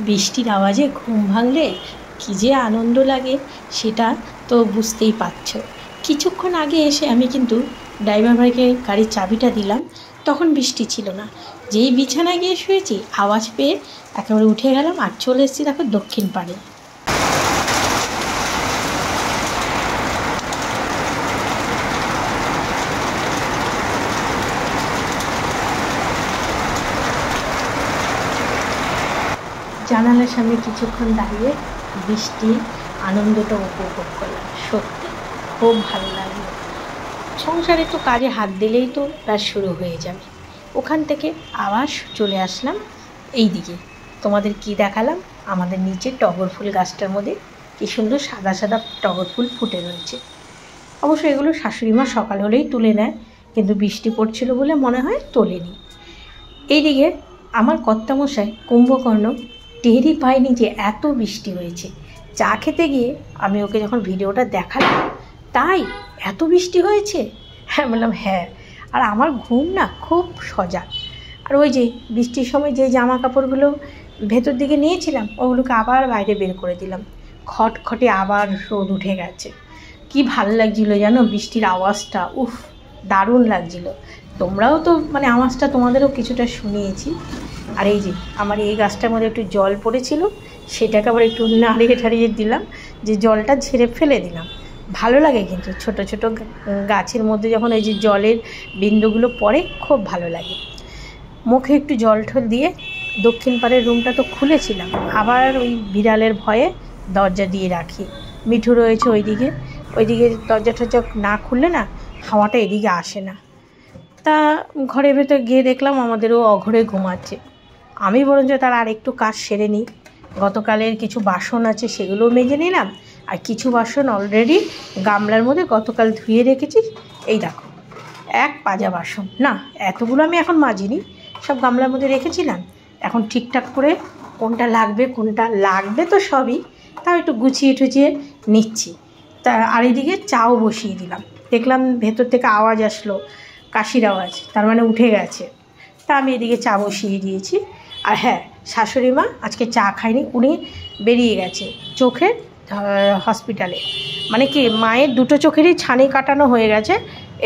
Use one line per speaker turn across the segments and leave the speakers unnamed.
বৃষ্টির আওয়াজে ঘুম ভাঙলে কী যে আনন্দ লাগে সেটা তো বুঝতেই পারছো। কিছুক্ষণ আগে এসে আমি কিন্তু ড্রাইভার ভাইকে গাড়ির চাবিটা দিলাম, তখন বৃষ্টি ছিল না। যেই বিছানায় গিয়ে শুয়েছি আওয়াজ পেয়ে একেবারে উঠে গেলাম আর চলে এসেছি দেখো দক্ষিণ পাড়ে। জানালার সামনে কিছুক্ষণ দাঁড়িয়ে বৃষ্টির আনন্দটা উপভোগ করলাম। সত্যি খুব ভালো লাগলো। সংসারে তো কাজে হাত দিলেই তো ব্যাস শুরু হয়ে যাবে। ওখান থেকে আবার চলে আসলাম এই দিকে। তোমাদের কি দেখালাম, আমাদের নিচে টগর ফুল গাছটার মধ্যে কী সুন্দর সাদা সাদা টগর ফুল ফুটে রয়েছে। অবশ্য এগুলো শাশুড়িমা সকাল হলেই তুলে নেয়, কিন্তু বৃষ্টি পড়ছিল বলে মনে হয় তোলেনি। এইদিকে আমার কর্তামশাই কুম্ভকর্ণ টেরই পায়নি যে এত বৃষ্টি হয়েছে। চা খেতে গিয়ে আমি ওকে যখন ভিডিওটা দেখালাম, তাই এত বৃষ্টি হয়েছে? হ্যাঁ বললাম হ্যাঁ। আর আমার ঘুম না খুব সজাগ। আর ওই যে বৃষ্টির সময় যে জামা কাপড়গুলো ভেতর দিকে নিয়েছিলাম ওগুলোকে আবার বাইরে বের করে দিলাম। খটখটে আবার রোদ উঠে গেছে। কি ভালো লাগছিলো জানো বৃষ্টির আওয়াজটা, উফ দারুণ লাগছিলো। তোমরাও তো মানে আওয়াজটা তোমাদেরও কিছুটা শুনিয়েছি। আর এই যে আমার এই গাছটার মধ্যে একটু জল পড়েছিল, সেটাকে আবার একটু নাড়িয়ে ঠাড়িয়ে দিলাম, যে জলটা ঝেড়ে ফেলে দিলাম। ভালো লাগে কিন্তু ছোট ছোট গাছের মধ্যে যখন এই যে জলের বিন্দুগুলো পড়ে খুব ভালো লাগে। মুখে একটু জল ঠল দিয়ে দক্ষিণ পাড়ের রুমটা তো খুলেছিলাম, আবার ওই বিড়ালের ভয়ে দরজা দিয়ে রাখি। মিঠু রয়েছে ওইদিকে দরজা টরজা না খুললে না হাওয়াটা এদিকে আসে না। তা ঘরের ভেতর গিয়ে দেখলাম আমাদেরও অঘরে ঘুমাচ্ছে। আমি বরঞ্চ তার আর একটু কাজ সেরে নিই। গতকালের কিছু বাসন আছে সেগুলোও মেজে নিলাম, আর কিছু বাসন অলরেডি গামলার মধ্যে গতকাল ধুয়ে রেখেছি। এই দেখো এক পাজা বাসন, না এতগুলো আমি এখন মাজিনি, সব গামলার মধ্যে রেখেছিলাম। এখন ঠিকঠাক করে কোনটা লাগবে তো সবই, তাও একটু গুছিয়ে টুচিয়ে নিচ্ছি। তা আর এদিকে চাও বসিয়ে দিলাম। দেখলাম ভেতর থেকে আওয়াজ আসলো, কাশির আওয়াজ, তার মানে উঠে গেছে। তা আমি এদিকে চা বসিয়ে দিয়েছি। আর হ্যাঁ, শাশুড়ি মা আজকে চা খায়নি, উনি বেরিয়ে গেছে চোখের হসপিটালে। মানে কি মায়ের দুটো চোখেরই ছানি কাটানো হয়ে গেছে,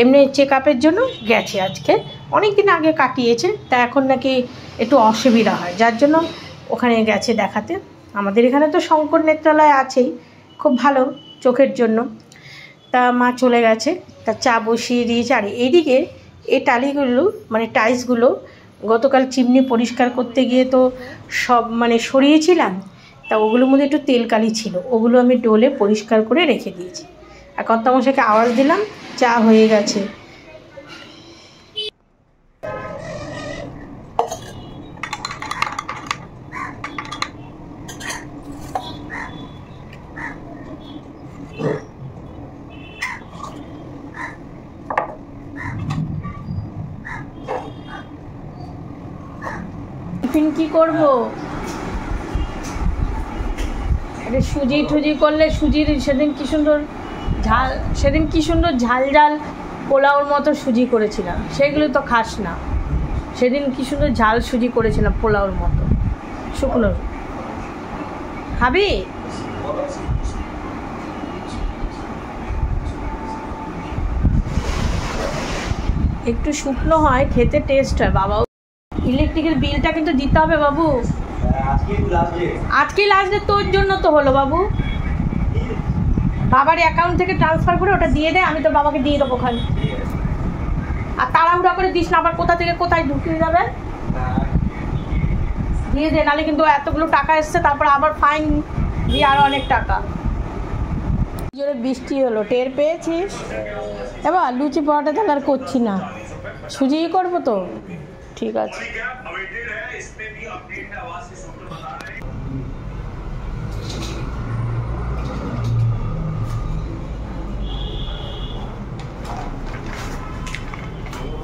এমনি চেক আপের জন্য গেছে আজকে। অনেক দিন আগে কাটিয়েছে, তা এখন নাকি একটু অসুবিধা হয়, যার জন্য ওখানে গেছে দেখাতে। আমাদের এখানে তো শঙ্কর নেত্রালয় আছেই, খুব ভালো চোখের জন্য। তা মা চলে গেছে, তা চা বসিয়ে দিয়েছে। আর এইদিকে এই টালিগুলো মানে টাইলসগুলো গতকাল চিমনি পরিষ্কার করতে গিয়ে তো সব মানে সরিয়েছিলাম, তা ওগুলোর মধ্যে একটু তেল কালি ছিল, ওগুলো আমি ডোলে পরিষ্কার করে রেখে দিয়েছি। আর কর্তামশাইকে আওয়াজ দিলাম, চা হয়ে গেছে। টিফিন কি করবো? সুজি টুজি করলে, সুজির সেদিন কি সুন্দর ঝাল ঝাল পোলাওর মতো সুজি করেছিলাম, সেগুলো তো খাস না। সেদিন কি সুন্দর ঝাল সুজি করেছিলাম পোলাওর মতো শুকনো। খাবি? একটু শুকনো হয়, খেতে টেস্ট হয়। বাবা ইলেকট্রিকের বিলটা কিন্তু দিতে হবে বাবু, আজকেই লাস্ট ডেট। তোর জন্য তো হলো বাবু, বাবার অ্যাকাউন্ট থেকে ট্রান্সফার করে ওটা দিয়ে দে, আমি তো বাবাকে দিয়ে দেবো ওখানে। আর তাড়াহুড়া করে দিস না, আবার কোথা থেকে কোথায় ঢুকিয়ে যাবে। দিয়ে দে, নাহলে কিন্তু এতগুলো টাকা এসছে, তারপর আবার ফাইন দিয়ে আরও অনেক টাকা। জোরে বৃষ্টি হলো, টের পেয়েছিস? এবার লুচি পরোটা তাহলে আর করছি না, সুজিই করবো তো। ঠিক আছে।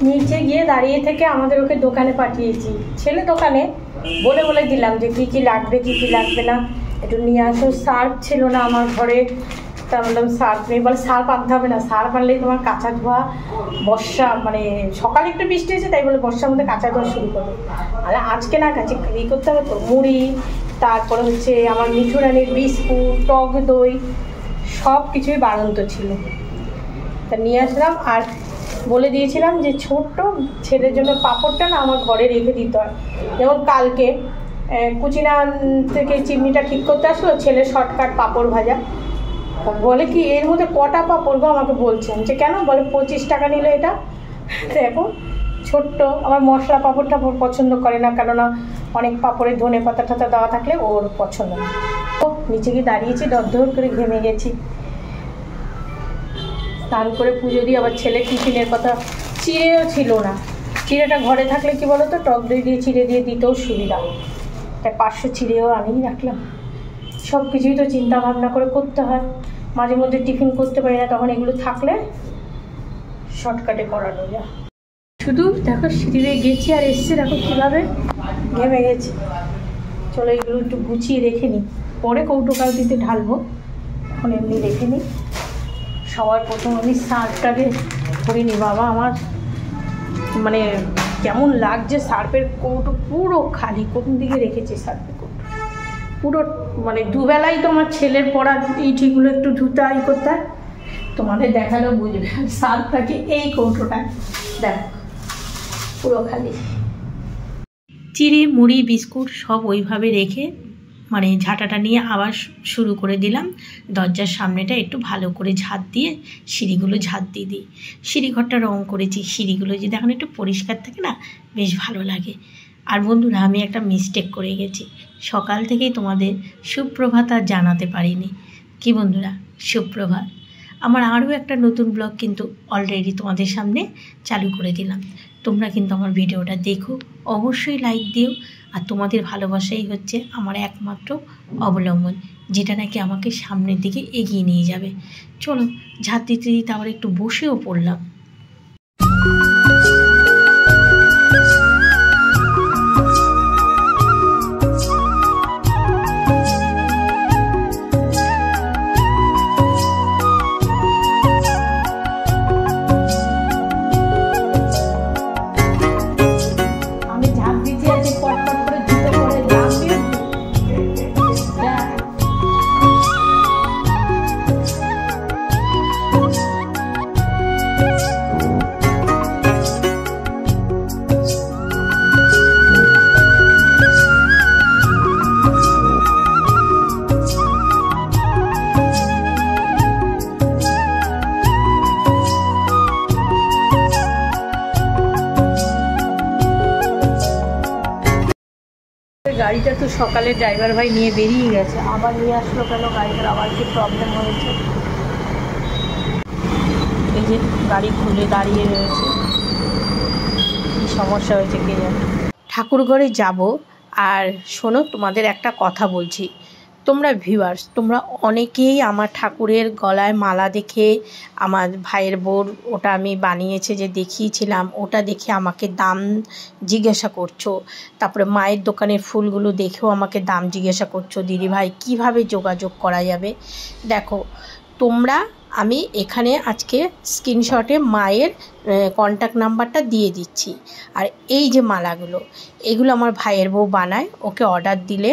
নিচে গিয়ে দাঁড়িয়ে থেকে আমাদের ওকে দোকানে পাঠিয়েছি, ছেলে দোকানে বলে দিলাম যে কী কী লাগবে কী কী লাগবে না একটু নিয়ে আসো। সার্ফ ছিল না আমার ঘরে, তা বললাম সার্ফ নেই। বলে সার্ফ আনতে হবে না, সার্ফ আনলেই তোমার কাঁচা ধোয়া, বর্ষা মানে সকালে একটু বৃষ্টি হয়েছে তাই বলে বর্ষার মধ্যে কাঁচা ধোয়া শুরু করবে। আর আজকে না কাছে ই করতে হবে তো, মুড়ি তারপরে হচ্ছে আমার মিঠুরানির বিস্কুট, টক দই সব কিছুই বাড়ন্ত ছিল, তা নিয়ে আসলাম। আর বলে দিয়েছিলাম যে ছোট্ট ছেলের জন্য পাঁপড়টা না আমার ঘরে রেখে দিতে হয়। যেমন কালকে কুচিনা থেকে চিমনিটা ঠিক করতে আসলো, ছেলে শর্টকাট পাঁপড় ভাজা, বলে কি এর মধ্যে কটা পাঁপড় গো, আমাকে বলছেন যে কেন, বলে 25 টাকা নিল এটা। দেখো ছোট্ট, আমার মশলা পাঁপড়টা পছন্দ করে না, কেননা অনেক পাঁপড়ের ধনে পাতা টাতা দেওয়া থাকলে ওর পছন্দ না। তো নিচে গিয়ে দাঁড়িয়েছি, দরদর করে ঘেমে গেছি। স্নান করে পুজো দিয়ে আবার ছেলে টিফিনের কথা, চিড়েও ছিল না। চিড়েটা ঘরে থাকলে কি বলো তো, টক দই দিয়ে চিড়ে দিয়ে দিতেও সুবিধা, তাই 500 চিড়েও আনিয়ে রাখলাম। সব কিছুই তো চিন্তা ভাবনা করে করতে হয়, মাঝে মধ্যে টিফিন করতে পারি না, তখন এগুলো থাকলে শর্টকাটে করানো যায়। শুধু দেখো সিঁড়িতে গেছি আর এসছি, দেখো কীভাবে ঘেমে গেছে। চলো এগুলো একটু গুছিয়ে রেখে নিই, পরে কৌটো কাউটিতে ঢালবো, এখন এমনি রেখে নিই। সবার প্রথম আমি সার্ফটাকে করিনি, বাবা আমার মানে কেমন লাগছে, সার্ফের কৌটো পুরো খালি, কোন দিকে রেখেছি সার্ফের কৌটো পুরো, মানে দুবেলাই তো আমার ছেলের পড়া ইটিগুলো একটু ধুতে করতে হয়, তোমাদের দেখালেও বুঝবে। সার্ফটাকে এই কৌটোটা দেখো পুরো খালি। চিড়ে মুড়ি বিস্কুট সব ওইভাবে রেখে মানে ঝাঁটাটা নিয়ে আবার শুরু করে দিলাম। দরজার সামনেটা একটু ভালো করে ঝাঁট দিয়ে সিঁড়িগুলো ঝাঁট দিয়ে দিই। সিঁড়িঘরটা রং করেছি, সিঁড়িগুলো যদি এখন একটু পরিষ্কার থাকে না বেশ ভালো লাগে। আর বন্ধুরা আমি একটা মিস্টেক করে গেছি, সকাল থেকেই তোমাদের সুপ্রভাত আর জানাতে পারিনি। কি বন্ধুরা, সুপ্রভাত। আমার আরও একটা নতুন ব্লগ কিন্তু অলরেডি তোমাদের সামনে চালু করে দিলাম। তোমরা কিন্তু আমার ভিডিওটা দেখো, অবশ্যই লাইক দিও। আর তোমাদের ভালোবাসাই হচ্ছে আমার একমাত্র অবলম্বন, যেটা নাকি আমাকে সামনের দিকে এগিয়ে নিয়ে যাবে। চলো ঝাঁট দিতে দিতে আবার একটু বসেও পড়লাম। গাড়িটা তো সকালে ড্রাইভার ভাই নিয়ে বেরিয়ে গেছে, আবার নিয়ে আসলো কেন, গাড়িটার আবার কি প্রবলেম হয়েছে। এই যে গাড়ি খুলে দাঁড়িয়ে রয়েছে, কি সমস্যা হয়েছে কে জানে। ঠাকুর ঘরে যাব, আর শোনো তোমাদের একটা কথা বলছি, তোমরা ভিউয়ার্স তোমরা অনেকেই আমার ঠাকুরের গলায় মালা দেখে, আমার ভাইয়ের বোর ওটা আমি বানিয়েছে যে দেখিয়েছিলাম, ওটা দেখে আমাকে দাম জিজ্ঞাসা করছো। তারপরে মায়ের দোকানের ফুলগুলো দেখেও আমাকে দাম জিজ্ঞাসা করছো, দিদি ভাই কীভাবে যোগাযোগ করা যাবে। দেখো তোমরা, আমি এখানে আজকে স্ক্রিনশটে মায়ের কন্ট্যাক্ট নাম্বারটা দিয়ে দিচ্ছি। আর এই যে মালাগুলো, এগুলো আমার ভাইয়ের বউ বানায়, ওকে অর্ডার দিলে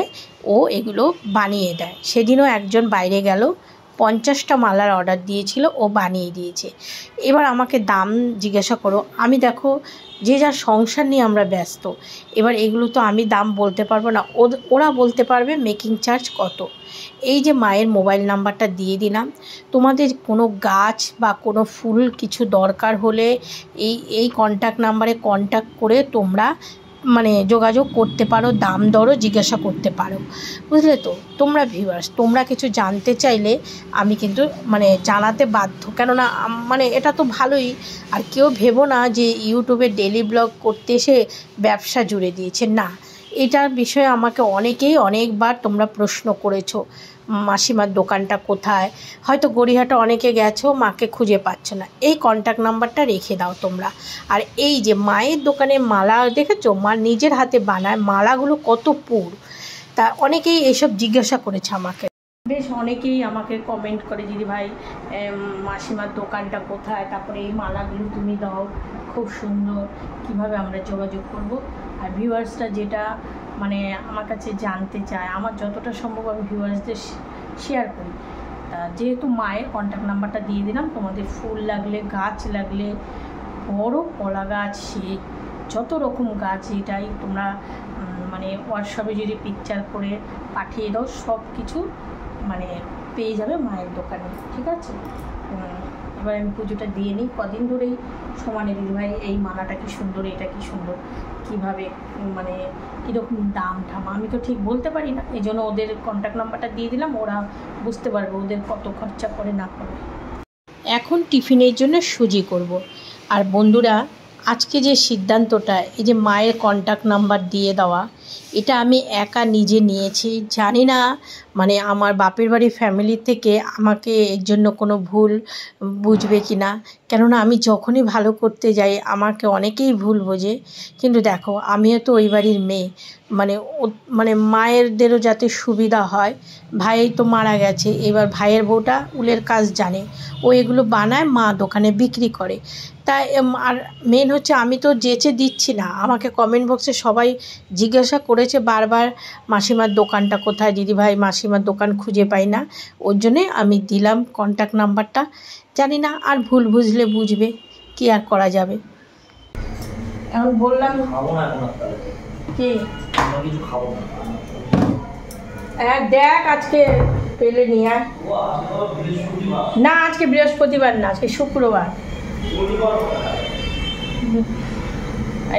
ও এগুলো বানিয়ে দেয়। সেদিনও একজন বাইরে গেল, 50টা মালার অর্ডার দিয়েছিল, ও বানিয়ে দিয়েছে। এবার আমাকে দাম জিজ্ঞাসা করো, আমি দেখো যে যার সংসার নিয়ে আমরা ব্যস্ত, এবার এগুলো তো আমি দাম বলতে পারবো না, ওরা বলতে পারবে মেকিং চার্জ কত। এই যে মায়ের মোবাইল নাম্বারটা দিয়ে দিলাম, তোমাদের কোনো গাছ বা কোনো ফুল কিছু দরকার হলে এই কন্ট্যাক্ট নাম্বারে কন্ট্যাক্ট করে তোমরা মানে যোগাযোগ করতে পারো, দাম দরও জিজ্ঞাসা করতে পারো, বুঝলে তো। তোমরা ভিউয়ার্স তোমরা কিছু জানতে চাইলে আমি কিন্তু মানে জানাতে বাধ্য, কেননা মানে এটা তো ভালোই। আর কেউ ভেবো না যে ইউটিউবে ডেলি ব্লগ করতে এসে ব্যবসা জুড়ে দিয়েছে, না। এটার বিষয়ে আমাকে অনেকেই অনেকবার তোমরা প্রশ্ন করেছো, মাসিমার দোকানটা কোথায়, হয়তো গড়িয়াহাটে অনেকে গেছো, মাকে খুঁজে পাচ্ছ না, এই কন্ট্যাক্ট নাম্বারটা রেখে দাও তোমরা। আর এই যে মায়ের দোকানে মালা দেখেছো, মা নিজের হাতে বানায়, মালাগুলো কত পুর, তা অনেকেই এইসব জিজ্ঞাসা করেছে আমাকে। বেশ অনেকেই আমাকে কমেন্ট করে, দিদি ভাই মাসিমার দোকানটা কোথায়, তারপরে এই মালাগুলো তুমি দাও, খুব সুন্দর, কিভাবে আমরা যোগাযোগ করব। আর ভিউয়ার্সরা যেটা মানে আমার কাছে জানতে চায়, আমার যতটা সম্ভব আমি ভিউয়ার্সদের শেয়ার করি। তা যেহেতু মায়ের কন্ট্যাক্ট নাম্বারটা দিয়ে দিলাম, তোমাদের ফুল লাগলে, গাছ লাগলে, বড় কলা গাছ, সে যত রকম গাছ, এটাই তোমরা মানে হোয়াটসঅ্যাপে যদি পিকচার করে পাঠিয়ে দাও, সব কিছু মানে পেয়ে যাবে মায়ের দোকানে, ঠিক আছে? এবার আমি পুজোটা দিয়ে নিই। কদিন ধরেই সমানে দিদিভাই এই মালাটা কি সুন্দর, এটা কি সুন্দর, কীভাবে মানে কীরকম দাম ঠাম আমি তো ঠিক বলতে পারি না, এই জন্য ওদের কন্ট্যাক্ট নাম্বারটা দিয়ে দিলাম, ওরা বুঝতে পারবে ওদের কত খরচা করে না করে। এখন টিফিনের জন্য সুজি করব। আর বন্ধুরা, আজকে যে সিদ্ধান্তটা, এই যে মায়ের কন্ট্যাক্ট নাম্বার দিয়ে দেওয়া, এটা আমি একা নিজে নিয়েছি। জানি না মানে আমার বাপের বাড়ির ফ্যামিলি থেকে আমাকে এর জন্য কোনো ভুল বুঝবে কি না, কেননা আমি যখনই ভালো করতে যাই আমাকে অনেকেই ভুল বোঝে। কিন্তু দেখো, আমিও তো ওই বাড়ির মেয়ে, মানে মায়েরদেরও যাতে সুবিধা হয়। ভাই তো মারা গেছে, এবার ভাইয়ের বউটা উলের কাজ জানে, ও এগুলো বানায়, মা দোকানে বিক্রি করে। তাই আর মেন হচ্ছে আমি তো যেচে দিচ্ছি না। আমাকে কমেন্ট বক্সে সবাই জিজ্ঞাসা করেছে বারবার, মাসিমার দোকানটা কোথায় দিদিভাই, মাসিমার দোকান খুঁজে পাই না। ওর জন্যে আমি দিলাম কন্ট্যাক্ট নাম্বারটা। জানি না আর ভুল বুঝলে বুঝবে, কি আর করা যাবে। এখন বললাম কি দেখ আজকে পেলে নিয়ে আয়। না আজকে বৃহস্পতিবার না, আজকে শুক্রবার।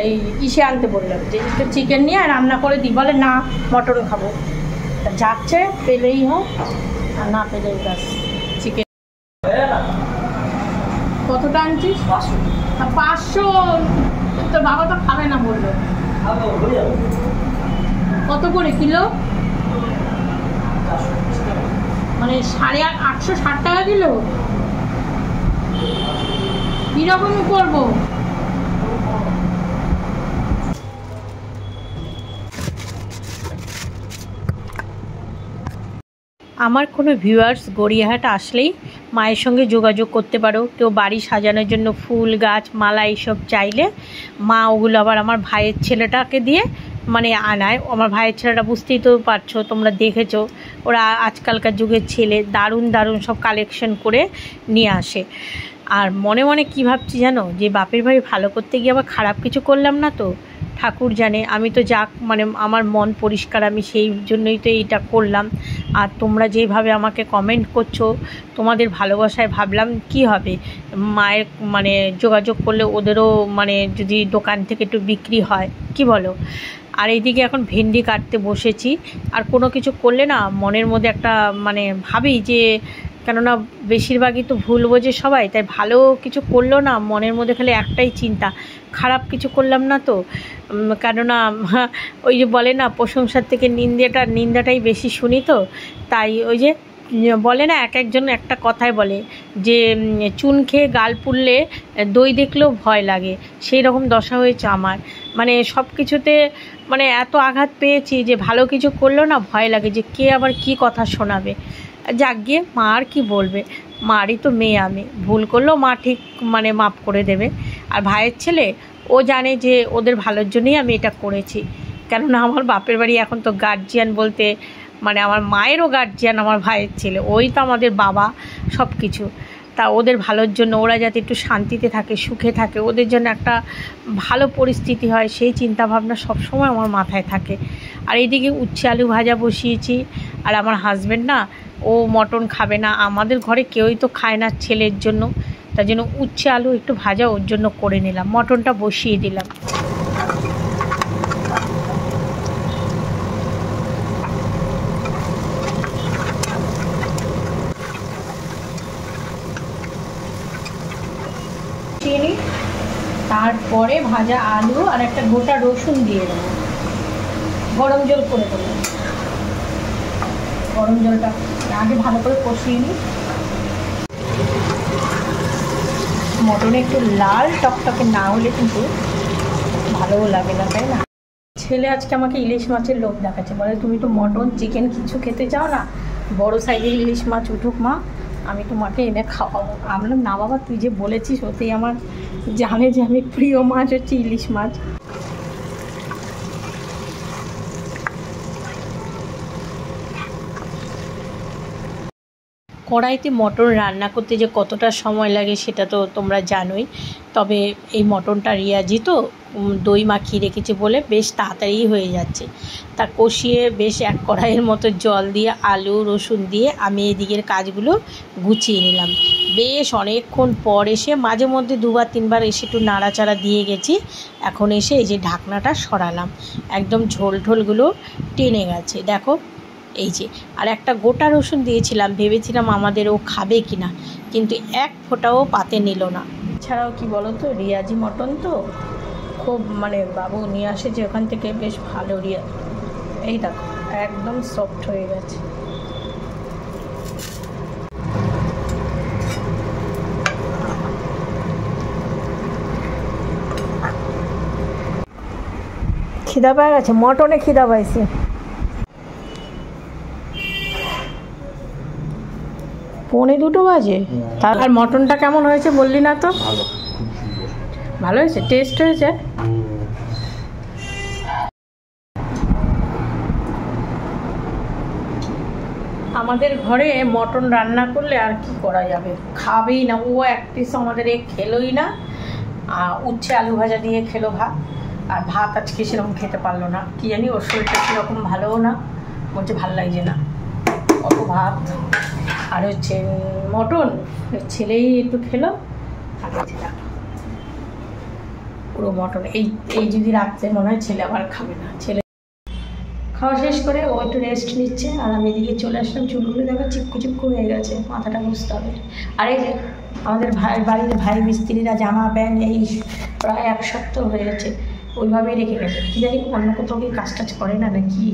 এই ইসে আনতে বললাম যে একটু চিকেন নিয়ে রান্না করে দিই, বলে না মটন খাবো। যাচ্ছে, পেলেই হোক আর না পেলেই গাছ চিকেন। কতটা আনছিস? 500। তোর বাবা তো খাবে না বললো। কত করে কিলো? মানে 860 টাকা কিলো। কীরকমই করবো? আমার কোনো ভিউয়ার্স গড়িয়াহাট আসলেই মায়ের সঙ্গে যোগাযোগ করতে পারো। কেউ বাড়ি সাজানোর জন্য ফুল গাছ মালা এইসব চাইলে মা ওগুলো আবার আমার ভাইয়ের ছেলেটাকে দিয়ে মানে আনায়। আমার ভাইয়ের ছেলেটা বুঝতেই তো পারছো, তোমরা দেখেছো, ওরা আজকালকার যুগের ছেলে, দারুণ দারুণ সব কালেকশন করে নিয়ে আসে। আর মনে মনে কী ভাবছি জানো, যে বাপের বাড়ি ভালো করতে গিয়ে আবার খারাপ কিছু করলাম না তো। ঠাকুর জানে, আমি তো যাক মানে আমার মন পরিষ্কার, আমি সেই জন্যই তো এইটা করলাম। আর তোমরা যেভাবে আমাকে কমেন্ট করছো, তোমাদের ভালোবাসায় ভাবলাম কি হবে, মায়ের মানে যোগাযোগ করলে ওদেরও মানে যদি দোকান থেকে একটু বিক্রি হয়, কি বলো? আর এইদিকে এখন ভেন্ডি কাটতে বসেছি। আর কোনো কিছু করলে না মনের মধ্যে একটা মানে ভাবি যে, কেননা বেশিরভাগই তো ভুল বোঝে সবাই, তাই ভালো কিছু করলো না মনের মধ্যে খালি একটাই চিন্তা, খারাপ কিছু করলাম না তো। কেননা ওই যে বলে না, প্রশংসার থেকে নিন্দাটাই বেশি শুনি তো। তাই ওই যে বলে না, একজন একটা কথায় বলে যে চুন খেয়ে গাল পুড়লে দই দেখলেও ভয় লাগে, সেই রকম দশা হয়েছে আমার। মানে সব কিছুতে মানে এত আঘাত পেয়েছি যে ভালো কিছু করলো না ভয় লাগে যে কে আবার কি কথা শোনাবে। যাক গিয়ে, মা আর কি বলবে, মারই তো মেয়ে, আমি ভুল করলেও মা ঠিক মানে মাফ করে দেবে। আর ভাইয়ের ছেলে ও জানে যে ওদের ভালোর জন্যই আমি এটা করেছি। কেননা আমার বাপের বাড়ি এখন তো গার্জিয়ান বলতে মানে আমার মায়েরও গার্জিয়ান আমার ভাইয়ের ছেলে, ওই তো আমাদের বাবা সব কিছু। তা ওদের ভালোর জন্য, ওরা যাতে একটু শান্তিতে থাকে, সুখে থাকে, ওদের জন্য একটা ভালো পরিস্থিতি হয়, সেই চিন্তাভাবনা সবসময় আমার মাথায় থাকে। আর এইদিকে উচ্ছে আলু ভাজা বসিয়েছি। আর আমার হাজব্যান্ড না, ও মটন খাবে না, আমাদের ঘরে কেউই তো খায় না ছেলের জন্য, তার জন্য উচ্ছে আলু একটু ভাজা ওর জন্য করে নিলাম, মটনটা বসিয়ে দিলাম। তারপরে ভাজা আলু আর একটা গোটা রসুন দিয়ে দেবো, গরম জল করে দেবো। গরম জলটা আগে ভালো করে কষিয়ে নিই। মটনে একটু লাল টকটকে না হলে কিন্তু ভালোও লাগে না, তাই না? ছেলে আজকে আমাকে ইলিশ মাছের লোভ দেখাচ্ছে, বলে তুমি তো মটন চিকেন কিছু খেতে চাও না, বড় সাইজের ইলিশ মাছ উঠুক মা, আমি তোমাকে এনে খাওয়াবো। আমি বললাম না বাবা, তুই যে বলেছিস ওতেই আমার জানে যে আমি প্রিয় মাছ হচ্ছে ইলিশ মাছ। কড়াইতে মটন রান্না করতে যে কতটা সময় লাগে সেটা তো তোমরা জানোই। তবে এই মটনটা রিয়াজি তো দই মাখিয়ে রেখেছে বলে বেশ তাড়াতাড়ি হয়ে যাচ্ছে। তা কষিয়ে বেশ এক কড়াইয়ের মতো জল দিয়ে আলু রসুন দিয়ে আমি এদিকের কাজগুলো গুছিয়ে নিলাম। বেশ অনেকক্ষণ পর এসে মাঝে মধ্যে দুবার তিনবার এসে একটু নাড়াচাড়া দিয়ে গেছি। এখন এসে এই যে ঢাকনাটা সরালাম, একদম ঝোল ঢোলগুলো টেনে গেছে দেখো। এই যে আর একটা গোটা রসুন দিয়েছিলাম, ভেবেছিলাম আমাদের ও খাবে কিনা, কিন্তু এক ফোঁটাও পাতে নিল না। এছাড়াও কি বলো তো, রিয়াজি মটন তো খুব মানে বাবু নিয়ে আসে যে ওখান থেকে, বেশ ভালো রিয়া। এই দেখো একদম সফট হয়ে গেছে। খিদা পেয়ে গেছে, মটনে খিদা পাইছে। পৌনে 2 বাজে। আর মটনটা কেমন হয়েছে বললি না তো? ভালো হয়েছে, টেস্ট হয়েছে। আমাদের ঘরে মটন রান্না করলে আর কি করা যাবে, খাবেই না ও। এক পিস আমাদের খেলোই না। উচ্ছে আলু ভাজা দিয়ে খেলো ভাত, আর ভাত আজকে সেরকম খেতে পারলো না, কি জানি ওর শরীরটা সেরকম ভালোও না, বলছে ভালো লাগছে না অত ভাত। আর হচ্ছে মটন ছেলেই একটু খেলো, আর পুরো মটন এই যদি রাত্রে মনে হয় ছেলে আবার খাবে না। ছেলে খাওয়া শেষ করে ও একটু রেস্ট নিচ্ছে, আর আমি এদিকে চলে আসলাম। চুলগুলো দেখো চিপকু চিপকু হয়ে গেছে, মাথাটা বুঝতে হবে। আর এই যে আমাদের বাড়ির ভাই মিস্ত্রিরা জামা প্যান্ট এই প্রায় 1 সপ্তাহ হয়ে গেছে ওইভাবেই রেখে গেছে। কী জানি অন্য কোথাও কি কাজ টাজ করে না নাকি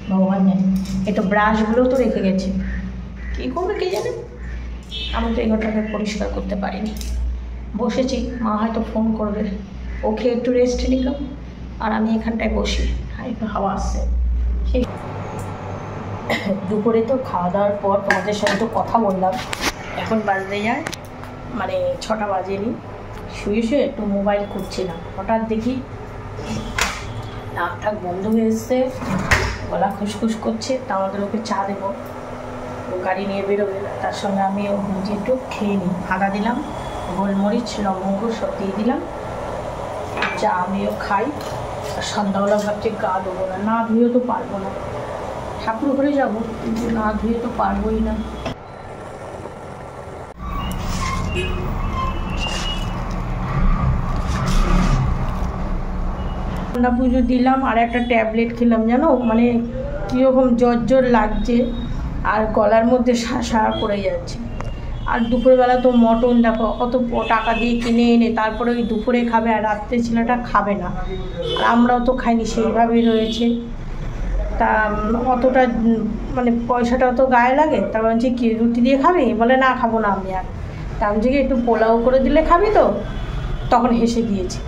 ভগবান জানে। এই তো ব্রাশগুলোও তো রেখে গেছে, কী করবে কে জানে। আমি তো এগুলোটাকে পরিষ্কার করতে পারিনি। বসেছি, মা হয়তো ফোন করবে। ওকে একটু রেস্ট নিলাম, আর আমি এখানটায় বসি, একটু হাওয়া আসছে। সেই দুপুরে তো খাওয়া দাওয়ার পর তোমাদের সঙ্গে তো কথা বললাম, এখন বাজতে যায় মানে 6টা বাজেনি। শুয়ে শুয়ে একটু মোবাইল করছিলাম, হঠাৎ দেখি নাক টাক বন্ধ হয়ে এসছে, গলা খুসখুস করছে। তা আমাদের ওকে চা দেবো, ও গাড়ি নিয়ে বেরোবে, তার সঙ্গে আমি ও নিজে একটু খেয়ে নিই। আদা দিলাম, গোলমরিচ লবঙ্গ সব দিয়ে দিলাম, চা আমিও খাই। আর সন্ধ্যাবেলা ভাবছি গা দেবো না, না ধুয়ে তো পারবো না। ঠাকুর ঘরে যাবো, কিন্তু না ধুয়ে তো পারবোই না। ঠান্ডা পুজো দিলাম, আর একটা ট্যাবলেট খেলাম জানো, মানে কীরকম জ্বর লাগছে, আর গলার মধ্যে শাঁসা পড়ে যাচ্ছে। আর দুপুরবেলা তো মটন দেখো কত টাকা দিয়ে কিনে এনে তারপরে ওই দুপুরে খাবে, আর রাত্রে ছেলেটা খাবে না, আর আমরাও তো খাইনি, সেইভাবেই রয়েছে। তা অতটা মানে পয়সাটা তো গায়ে লাগে। তা বলছি কি রুটি দিয়ে খাবি, বলে না খাবো না আমি। আর তা আমি যে একটু পোলাও করে দিলে খাবি তো, তখন হেসে দিয়েছি।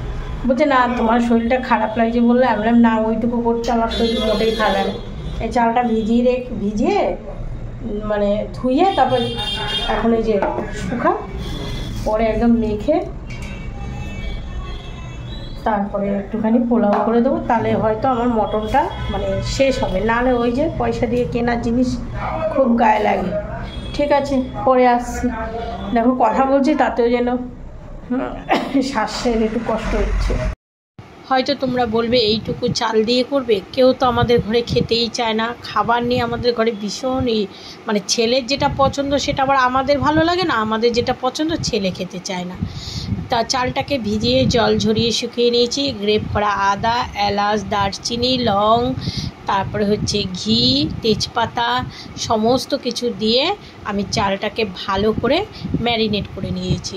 বলছে না তোমার শরীরটা খারাপ লাগছে বললে। আমি বললাম না, ওইটুকু করতে আমার শরীর মোটেই খারাপ লাগে। এই চালটা ভিজিয়ে মানে ধুয়ে তারপর এখন এই যে শুকা পরে একদম মেখে তারপরে একটুখানি পোলাও করে দেবো, তাহলে হয়তো আমার মটনটা মানে শেষ হবে। নাহলে ওই যে পয়সা দিয়ে কেনার জিনিস খুব গায়ে লাগে। ঠিক আছে, পরে আসছি। দেখো কথা বলছি তাতেও যেন শ্বাসের একটু কষ্ট হচ্ছে। হয়তো তোমরা বলবে এইটুকু চাল দিয়ে করবে, কেউ তো আমাদের ঘরে খেতেই চায় না। খাবার নিয়ে আমাদের ঘরে ভীষণ মানে ছেলের যেটা পছন্দ সেটা আবার আমাদের ভালো লাগে না, আমাদের যেটা পছন্দ ছেলে খেতে চায় না। তা চালটাকে ভিজিয়ে জল ঝরিয়ে শুকিয়ে নিয়েছি। গ্রেপ করা আদা, এলাচ, দারচিনি, লং, তারপরে হচ্ছে ঘি, তেজপাতা সমস্ত কিছু দিয়ে আমি চালটাকে ভালো করে ম্যারিনেট করে নিয়েছি।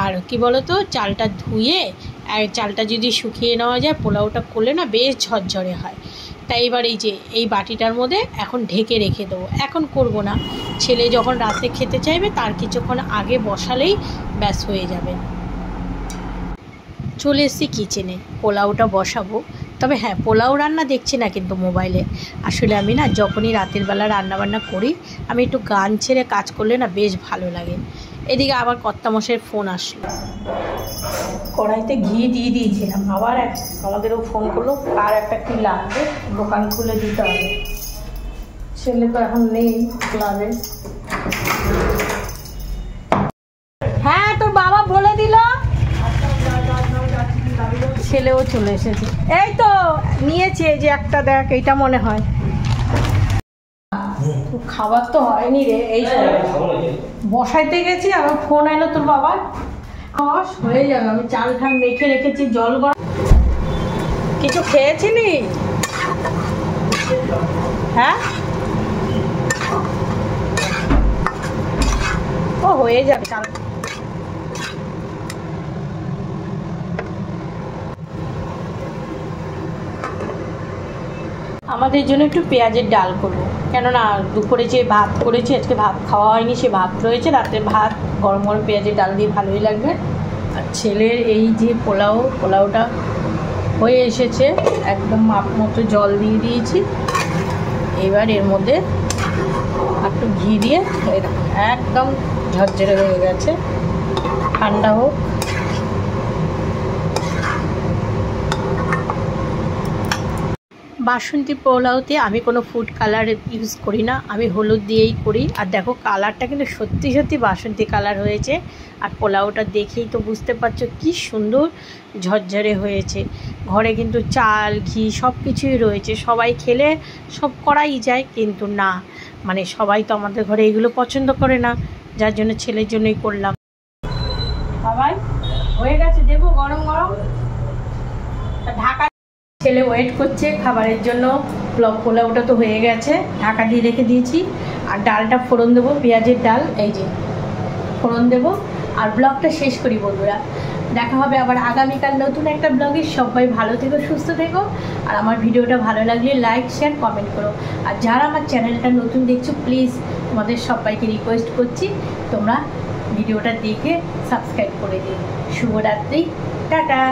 আর কি বলো তো, চালটা ধুয়ে চালটা যদি শুকিয়ে নেওয়া যায় পোলাওটা করলে না বেশ ঝরঝরে হয়। তাই এবার এই যে এই বাটিটার মধ্যে এখন ঢেকে রেখে দেবো। এখন করব না, ছেলে যখন রাতে খেতে চাইবে তার কিছুক্ষণ আগে বসালেই ব্যাস হয়ে যাবে। চলে এসেছি কিচেনে, পোলাওটা বসাবো। তবে হ্যাঁ, পোলাও রান্না দেখছি না কিন্তু মোবাইলে। আসলে আমি না যখনই রাতের বেলা রান্নাবান্না করি আমি একটু গান ছেড়ে কাজ করলে না বেশ ভালো লাগে। এদিকে আবার কর্তামশাইয়ের ফোন আসলো, কড়াইতে ঘি দিয়ে দিয়েছিলাম, আবার আমাদেরও ফোন করলো আর একটা কি লাগবে, দোকান খুলে দিতে হবে। ছেলে তো এখন নেই ক্লাবে। ছেলেও চলে এসেছে। এই তো নিয়েছে, যে একটা দেখ, এইটা মনে হয়। খাবার তো হয়নি রে, এই বসাইতে গেছি, আমার ফোন এলো তোর বাবার। হয়ে যাবে, আমি চাল ঠাল মেখে রেখেছি, জল গরম। কিছু খেয়েছিলি? হ্যাঁ, ও হয়ে যাবে চাল। আমাদের জন্য একটু পেঁয়াজের ডাল করবো, কেননা দুপুরে যে ভাত করেছি, আজকে ভাত খাওয়া হয়নি, সে ভাত রয়েছে, রাতে ভাত গরম গরম পেঁয়াজের ডাল দিয়ে ভালোই লাগবে। আর ছেলের এই যে পোলাওটা হয়ে এসেছে, একদম মাপ মতো জল দিয়ে দিয়েছি। এবার এর মধ্যে একটু ঘি দিয়ে একদম ঝরঝরে হয়ে গেছে, ঠান্ডা হোক। বাসন্তী পোলাওতে আমি কোনো ফুড কালার ইউজ করি না, আমি হলুদ দিয়েই করি। আর দেখো কালারটা কিন্তু সত্যি সত্যি বাসন্তী কালার হয়েছে। আর পোলাওটা দেখেই তো বুঝতে পারছো কি সুন্দর ঝরঝরে হয়েছে। ঘরে কিন্তু চাল ঘি সব কিছুই রয়েছে, সবাই খেলে সব করাই যায়, কিন্তু না, মানে সবাই তো আমাদের ঘরে এগুলো পছন্দ করে না, যার জন্য ছেলের জন্যই করলাম। সবাই হয়ে গেছে, দেবো গরম গরম। ঢাকা, ছেলে ওয়েট করছে খাবারের জন্য। পোলাওটা তো হয়ে গেছে, ঢাকা দিয়ে রেখে দিয়েছি। আর ডালটা ফোড়ন দেবো, পেঁয়াজের ডাল, এই যে ফোড়ন দেবো। আর ব্লগটা শেষ করি বন্ধুরা, দেখা হবে আবার আগামীকাল নতুন একটা ব্লগে। সবাই ভালো থেকো, সুস্থ থেকো। আর আমার ভিডিওটা ভালো লাগলে লাইক শেয়ার কমেন্ট করো। আর যারা আমার চ্যানেলটা নতুন দেখছো, প্লিজ তোমাদের সবাইকে রিকোয়েস্ট করছি, তোমরা ভিডিওটা দেখে সাবস্ক্রাইব করে দিও। শুভরাত্রি, টাটা।